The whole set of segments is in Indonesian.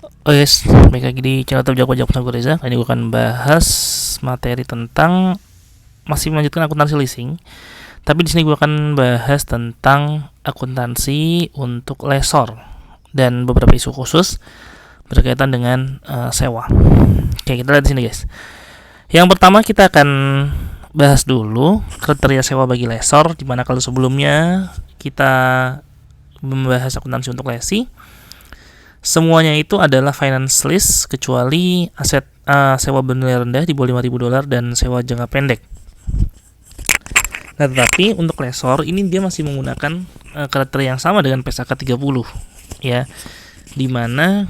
Oh yes, baik lagi di channel Top Jawab Jawab Reza. Kali ini gue akan bahas materi tentang masih melanjutkan akuntansi leasing. Tapi di sini gue akan bahas tentang akuntansi untuk lessor dan beberapa isu khusus berkaitan dengan sewa. Oke, kita lihat di sini guys. Yang pertama kita akan bahas dulu kriteria sewa bagi lessor, di mana kalau sebelumnya kita membahas akuntansi untuk lesi, semuanya itu adalah finance lease kecuali aset sewa bernilai rendah di bawah $5.000 dan sewa jangka pendek. Nah, tetapi untuk lessor ini dia masih menggunakan kriteria yang sama dengan PSAK 30 ya, di mana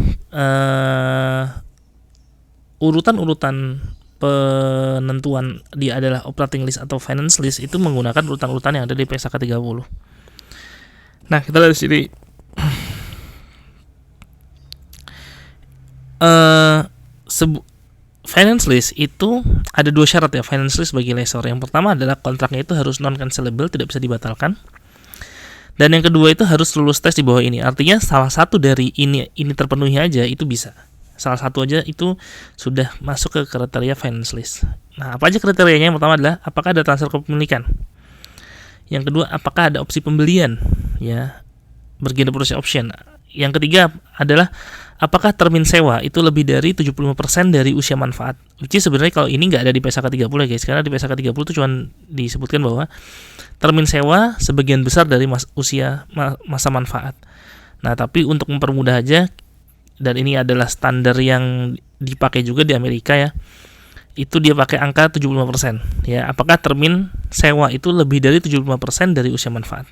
urutan-urutan penentuan dia adalah operating lease atau finance lease itu menggunakan urutan-urutan yang ada di PSAK 30. Nah, kita lihat di sini. Finance lease itu ada dua syarat ya, finance lease bagi lessor. Yang pertama adalah kontraknya itu harus non cancelable, tidak bisa dibatalkan. Dan yang kedua itu harus lulus tes di bawah ini. Artinya salah satu dari ini terpenuhi aja itu bisa. Salah satu aja itu sudah masuk ke kriteria finance lease. Nah, apa aja kriterianya? Yang pertama adalah apakah ada transfer kepemilikan. Yang kedua, apakah ada opsi pembelian ya, bergen purchase option. Yang ketiga adalah apakah termin sewa itu lebih dari 75% dari usia manfaat. Which is sebenarnya kalau ini nggak ada di PSAK 30 ya guys, karena di PSAK 30 itu cuma disebutkan bahwa termin sewa sebagian besar dari masa manfaat. Nah, tapi untuk mempermudah aja, dan ini adalah standar yang dipakai juga di Amerika ya, itu dia pakai angka 75% ya. Apakah termin sewa itu lebih dari 75% dari usia manfaat.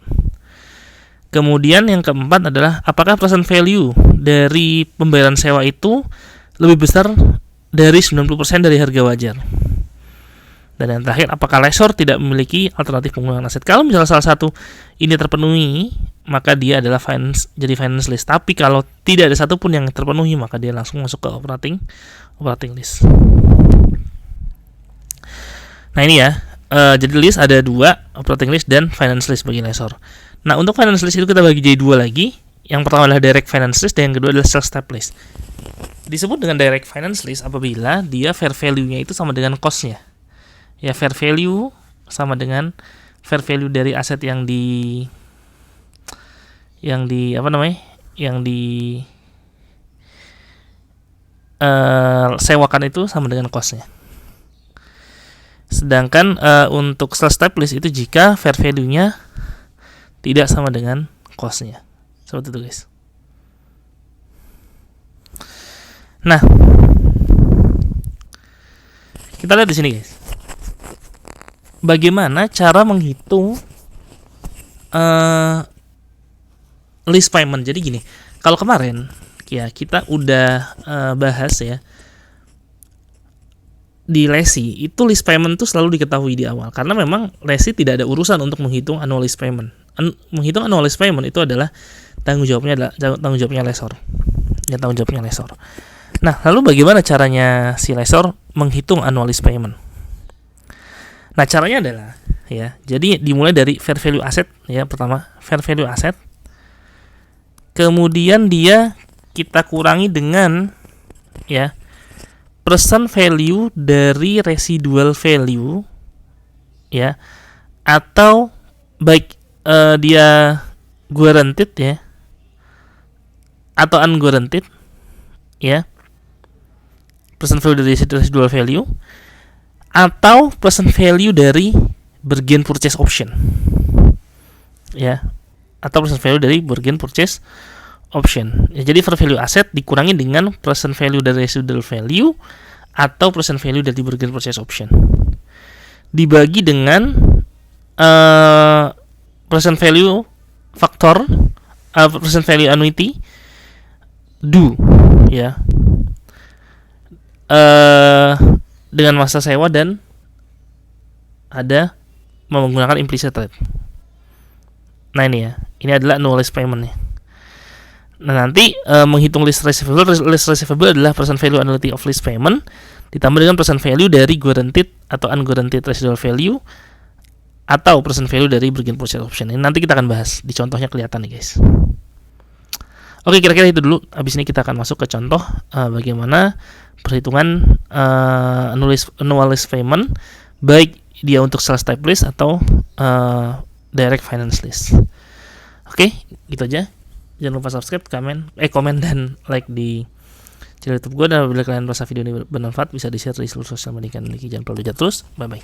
Kemudian yang keempat adalah apakah present value dari pembayaran sewa itu lebih besar dari 90% dari harga wajar. Dan yang terakhir, apakah lessor tidak memiliki alternatif penggunaan aset. Kalau misalnya salah satu ini terpenuhi, maka dia adalah jadi finance lease. Tapi kalau tidak ada satupun yang terpenuhi, maka dia langsung masuk ke operating lease. Nah ini ya, jadi list ada dua, operating lease dan finance lease bagi lessor. Nah, untuk finance lease itu kita bagi jadi dua lagi. Yang pertama adalah direct finance lease dan yang kedua adalah sales type lease. Disebut dengan direct finance lease apabila dia fair value-nya itu sama dengan cost-nya. Ya, fair value sama dengan fair value dari aset yang sewakan itu sama dengan cost-nya. Sedangkan untuk sales type lease itu jika fair value-nya tidak sama dengan cost-nya. Seperti itu guys. Nah, kita lihat di sini guys. Bagaimana cara menghitung lease payment. Jadi gini, kalau kemarin ya kita udah bahas ya, di lesi itu lease payment itu selalu diketahui di awal, karena memang lesi tidak ada urusan untuk menghitung annual lease payment. Menghitung annual lease payment itu adalah tanggung jawabnya lessor. Ya, tanggung jawabnya lessor. Nah, lalu bagaimana caranya si lessor menghitung annual lease payment? Nah, caranya adalah ya, jadi dimulai dari fair value asset ya, pertama fair value asset. Kemudian kita kurangi dengan ya present value dari residual value ya, atau baik dia guaranteed ya atau unguaranteed ya, present value dari residual value atau present value dari bargain purchase option ya, atau present value dari bargain purchase option ya. Jadi fair value asset dikurangi dengan present value dari residual value atau present value dari bargain purchase option dibagi dengan present value faktor present value annuity due ya, dengan masa sewa dan ada menggunakan implicit rate. Nah ini ya, ini adalah annual lease payment-nya. Nah nanti menghitung lease receivable adalah present value annuity of lease payment ditambah dengan present value dari guaranteed atau unguaranteed residual value atau present value dari bargain purchase option. Ini nanti kita akan bahas, di contohnya kelihatan nih guys. Oke, kira-kira itu dulu. Habis ini kita akan masuk ke contoh bagaimana perhitungan annualized payment, baik dia untuk sales type list atau direct finance list. Oke, gitu aja. Jangan lupa subscribe, komen dan like di channel YouTube gue. Dan apabila kalian merasa video ini bermanfaat, bisa di share di seluruh sosial media. Jangan lupa terus. Bye bye.